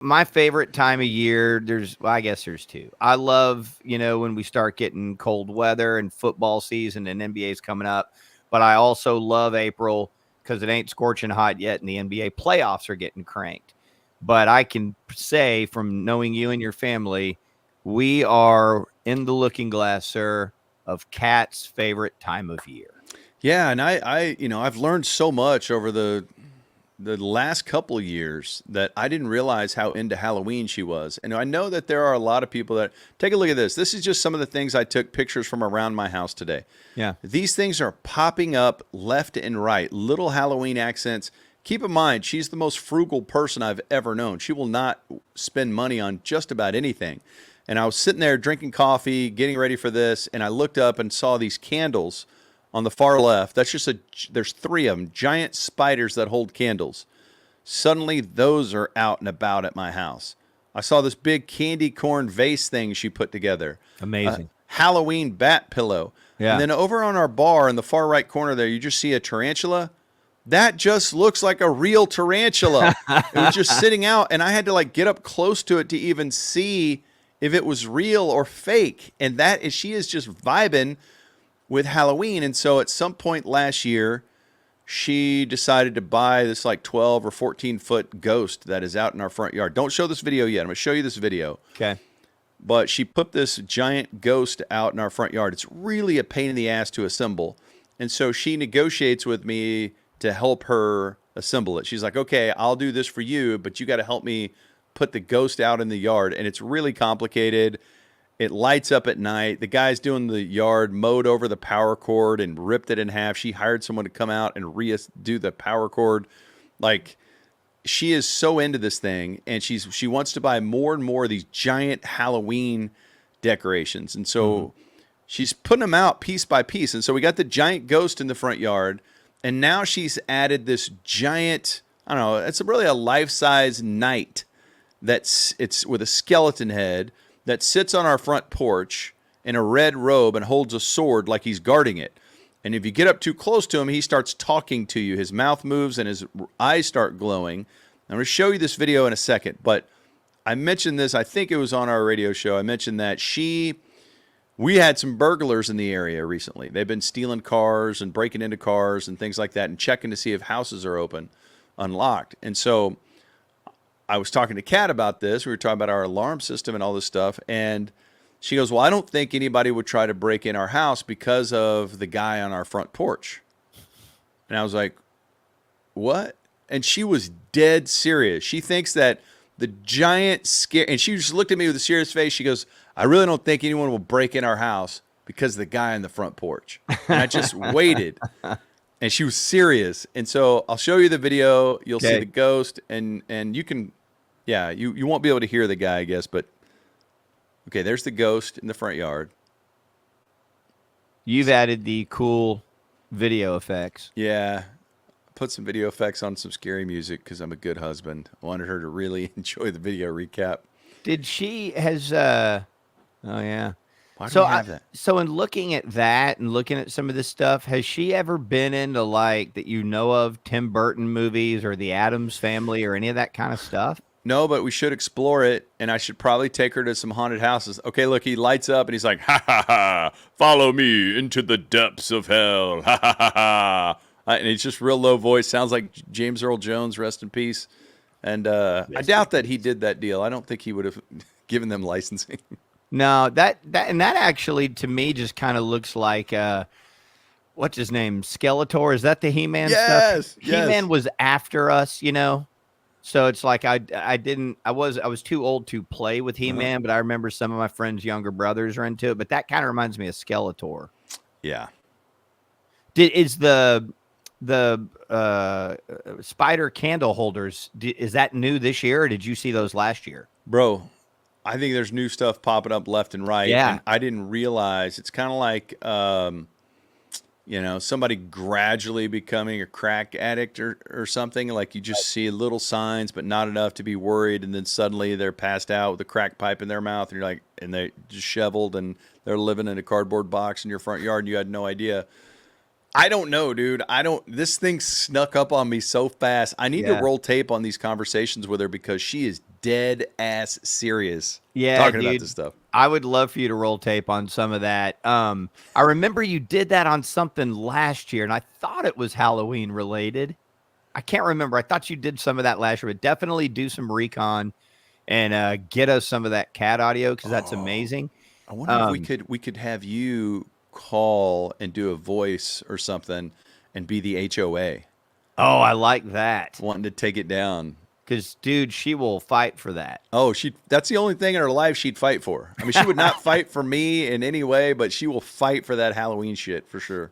my favorite time of year, well, I guess there's two. I love, when we start getting cold weather and football season and NBA's coming up, but I also love April because it ain't scorching hot yet and the NBA playoffs are getting cranked. But I can say from knowing you and your family, we are in the looking glass, sir, of Kat's favorite time of year. Yeah, and I've learned so much over the last couple of years that I didn't realize how into Halloween she was. And I know that there are a lot of people that take a look at this. This is just some of the things I took pictures from around my house today. Yeah. These things are popping up left and right, little Halloween accents. Keep in mind, she's the most frugal person I've ever known. She will not spend money on just about anything. And I was sitting there drinking coffee, getting ready for this, and I looked up and saw these candles on the far left. There's three of them, giant spiders that hold candles. Suddenly, those are out and about at my house. I saw this big candy corn vase thing she put together. Amazing. Halloween bat pillow. Yeah. And then over on our bar in the far right corner there, you just see a tarantula. That just looks like a real tarantula. It was just sitting out, and I had to get up close to it to even see if it was real or fake. And she is just vibing with Halloween. And so at some point last year, she decided to buy this 12 or 14 foot ghost that is out in our front yard. Don't show this video yet. I'm going to show you this video. Okay. But she put this giant ghost out in our front yard. It's really a pain in the ass to assemble. And so she negotiates with me to help her assemble it. She's like, okay, I'll do this for you, but you got to help me put the ghost out in the yard. And it's really complicated. It lights up at night. The guy's doing the yard, mowed over the power cord and ripped it in half. She hired someone to come out and redo the power cord. She is so into this thing, and she wants to buy more and more of these giant Halloween decorations. And so she's putting them out piece by piece. And so we got the giant ghost in the front yard, and now she's added this giant, I don't know, it's really a life-size knight it's with a skeleton head that sits on our front porch in a red robe and holds a sword like he's guarding it. And if you get up too close to him, he starts talking to you. His mouth moves and his eyes start glowing. I'm going to show you this video in a second, but I mentioned this, I think it was on our radio show. I mentioned that we had some burglars in the area recently. They've been stealing cars and breaking into cars and things like that and checking to see if houses are open, unlocked. And so I was talking to Kat about this. We were talking about our alarm system and all this stuff. And she goes, well, I don't think anybody would try to break in our house because of the guy on our front porch. And I was like, what? And she was dead serious. She thinks that the giant scare, and she just looked at me with a serious face. She goes, I really don't think anyone will break in our house because of the guy on the front porch. And I just waited. And she was serious. And so I'll show you the video. You'll see the ghost, and you can, you won't be able to hear the guy, I guess, but okay, there's the ghost in the front yard. You've added the cool video effects. Yeah. Put some video effects on some scary music because I'm a good husband. I wanted her to really enjoy the video recap. Did she oh yeah. Why do we have that? So in looking at that and looking at some of this stuff, has she ever been into that of Tim Burton movies or the Addams Family or any of that kind of stuff? No, but we should explore it, and I should probably take her to some haunted houses. Okay, look, he lights up, and he's like, ha, ha, ha, follow me into the depths of hell, ha, ha, ha, ha. And it's just real low voice. Sounds like James Earl Jones, rest in peace. And I doubt that he did that deal. I don't think he would have given them licensing. No, that actually, to me, just kind of looks like, what's his name? Skeletor? Is that the He-Man stuff? Yes. He-Man was after us, So it's like I was too old to play with He-Man, but I remember some of my friends' younger brothers are into it. But that kind of reminds me of Skeletor. Yeah. Is the spider candle holders? Is that new this year, or did you see those last year, bro? I think there's new stuff popping up left and right. Yeah, and I didn't realize it's kind of like somebody gradually becoming a crack addict or something. Like you just see little signs, but not enough to be worried. And then suddenly they're passed out with a crack pipe in their mouth. And you're like, and they're disheveled and they're living in a cardboard box in your front yard and you had no idea. I don't know, dude. This thing snuck up on me so fast. I need to Yeah. roll tape on these conversations with her because she is dead ass serious Yeah, talking about dude. this stuff. I would love for you to roll tape on some of that. I remember you did that on something last year, and I thought it was Halloween related. I can't remember. I thought you did some of that last year, but definitely do some recon and get us some of that cat audio because that's Oh, amazing. I wonder if Um, we could have you call and do a voice or something and be the HOA oh, I like that wanting to take it down. because, dude, she will fight for that. Oh, that's the only thing in her life she'd fight for. I mean, she would not fight for me in any way, but she will fight for that Halloween shit for sure.